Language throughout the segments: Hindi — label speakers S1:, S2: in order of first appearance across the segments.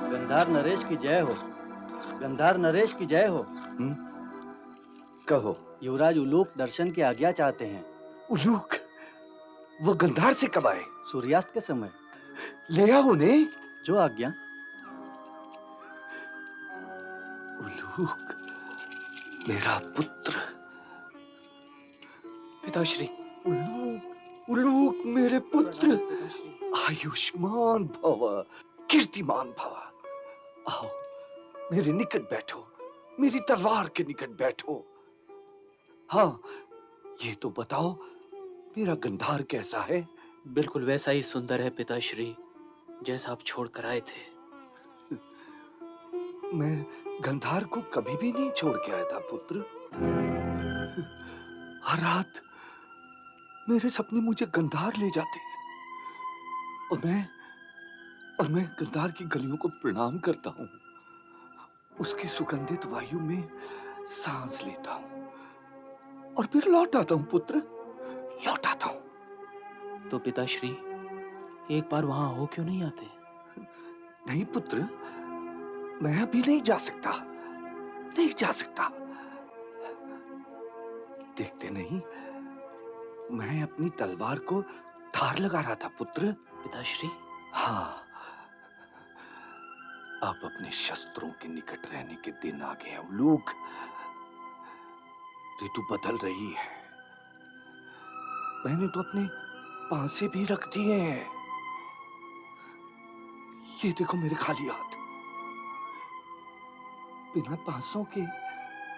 S1: गंधार नरेश की जय हो। गंधार नरेश की जय हो।
S2: कहो।
S1: युवराज उलूक दर्शन की आज्ञा चाहते हैं।
S2: उलूक? वो गंधार से कब आए?
S1: सूर्यास्त के समय।
S2: ले आओ उन्हें।
S1: जो आज्ञा।
S2: उलूक, मेरा पुत्र।
S3: पिताश्री।
S2: उलूक, उलूक मेरे पुत्र। आयुष्मान भव, कीर्तिमान भव। आओ, मेरे निकट बैठो, मेरी तलवार के निकट बैठो। हाँ, ये तो बताओ, मेरा गंधार कैसा है?
S3: बिल्कुल वैसा ही सुंदर है पिताश्री, जैसा आप छोड़ कर आए थे।
S2: मैं गंधार को कभी भी नहीं छोड़ के आया था पुत्र। हर रात मेरे सपने मुझे गंधार ले जाते और मैं गंधार की गलियों को प्रणाम करता हूँ। उसकी सुगंधित वायु में सांस लेता हूँ और फिर लौट आता हूँ पुत्र, लौट आता हूँ।
S3: तो पिताश्री, एक बार वहां हो क्यों नहीं आते?
S2: नहीं पुत्र, मैं अभी नहीं जा सकता, नहीं जा सकता। देखते नहीं, मैं अपनी तलवार को धार लगा रहा था पुत्र।
S3: पिताश्री?
S2: हाँ, अब अपने शस्त्रों के निकट रहने के दिन आ गए हैं उलूक। ऋतु बदल रही है। मैंने तो अपने पांसे भी रख दिए हैं। ये देखो मेरे खाली हाथ, बिना पांसों के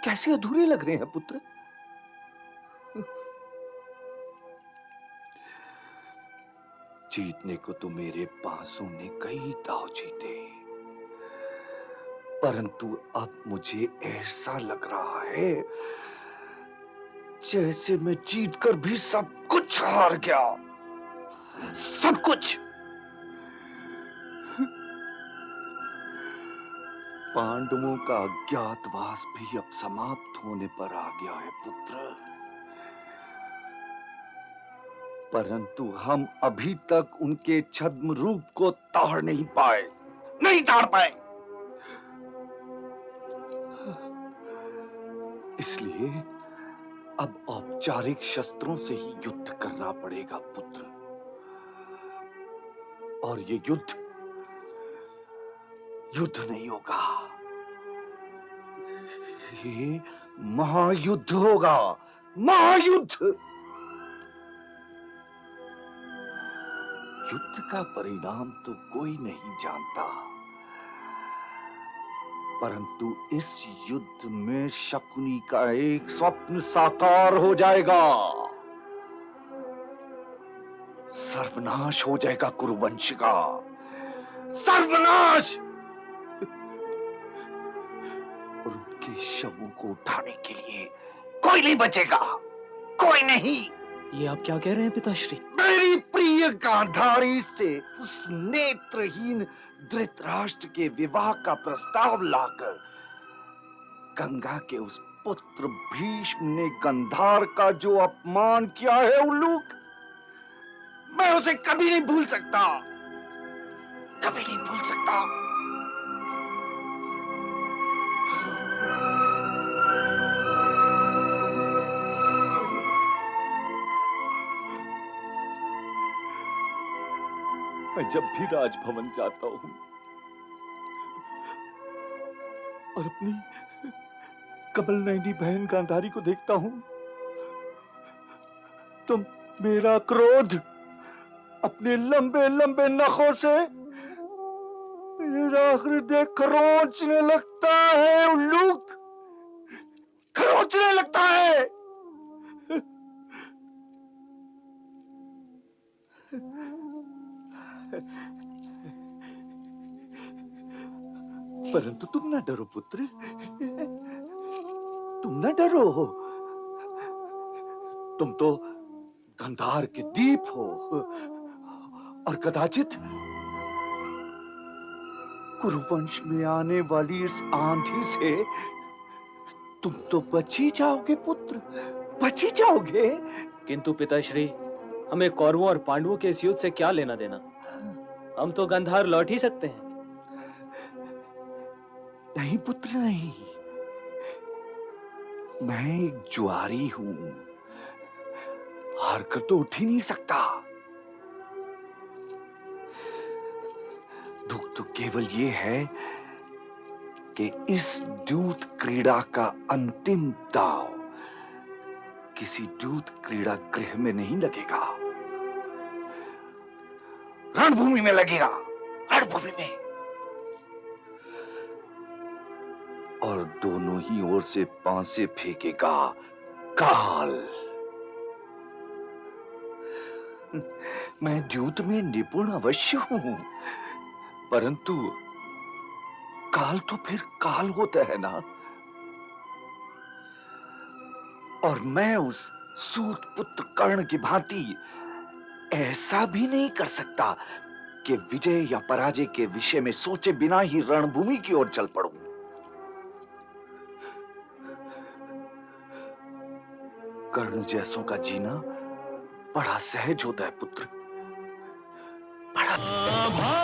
S2: कैसे अधूरे लग रहे हैं पुत्र। जीतने को तो मेरे पांसों ने कई दांव जीते, परंतु अब मुझे ऐसा लग रहा है जैसे मैं जीतकर भी सब कुछ हार गया, सब कुछ। पांडवों का अज्ञातवास भी अब समाप्त होने पर आ गया है पुत्र, परंतु हम अभी तक उनके छद्म रूप को ताड़ नहीं पाए, नहीं ताड़ पाए। इसलिए अब औपचारिक शस्त्रों से ही युद्ध करना पड़ेगा पुत्र। और ये युद्ध नहीं होगा, ये महायुद्ध होगा, महायुद्ध। युद्ध का परिणाम तो कोई नहीं जानता, परंतु इस युद्ध में शकुनी का एक स्वप्न साकार हो जाएगा। सर्वनाश हो जाएगा कुरुवंश का, सर्वनाश। और उनके शवों को उठाने के लिए कोई नहीं बचेगा, कोई नहीं।
S3: ये आप क्या कह रहे हैं पिताश्री?
S2: मेरी प्रिय गांधारी से उस नेत्रहीन धृतराष्ट्र के विवाह का प्रस्ताव लाकर गंगा के उस पुत्र भीष्म ने गंधार का जो अपमान किया है उल्लूक, मैं उसे कभी नहीं भूल सकता, कभी नहीं भूल सकता। मैं जब भी राजभवन जाता हूं और अपनी कमल नयनी बहन गांधारी को देखता हूं, तो मेरा क्रोध अपने लंबे लंबे नखों से मेरा हृदय खरोंचने लगता है उल्लूक, खरोंचने लगता है। परंतु तुम न डरो पुत्र, तुम न डरो, तुम तो गंधार के दीप हो और कदाचित कुरुवंश में आने वाली इस आंधी से तुम तो बच ही जाओगे पुत्र, बच ही जाओगे।
S3: किंतु पिताश्री, हमें कौरवों और पांडवों के इस युद्ध से क्या लेना देना? हम तो गंधार लौट ही सकते हैं।
S2: नहीं पुत्र नहीं, मैं एक जुआरी हूं, हार कर तो उठ ही नहीं सकता। दुख तो केवल ये है कि इस द्यूत क्रीड़ा का अंतिम दांव किसी द्यूत क्रीड़ा गृह में नहीं लगेगा, रणभूमि में लगेगा, रणभूमि में। और दोनों ही ओर से पांसे फेंकेगा काल। मैं द्यूत में निपुण अवश्य हूं, परंतु काल तो फिर काल होता है ना। और मैं उस सूत पुत्र कर्ण की भांति ऐसा भी नहीं कर सकता कि विजय या पराजय के विषय में सोचे बिना ही रणभूमि की ओर चल पड़ूं। कर्ण जैसों का जीना बड़ा सहज होता है पुत्र, बड़ा।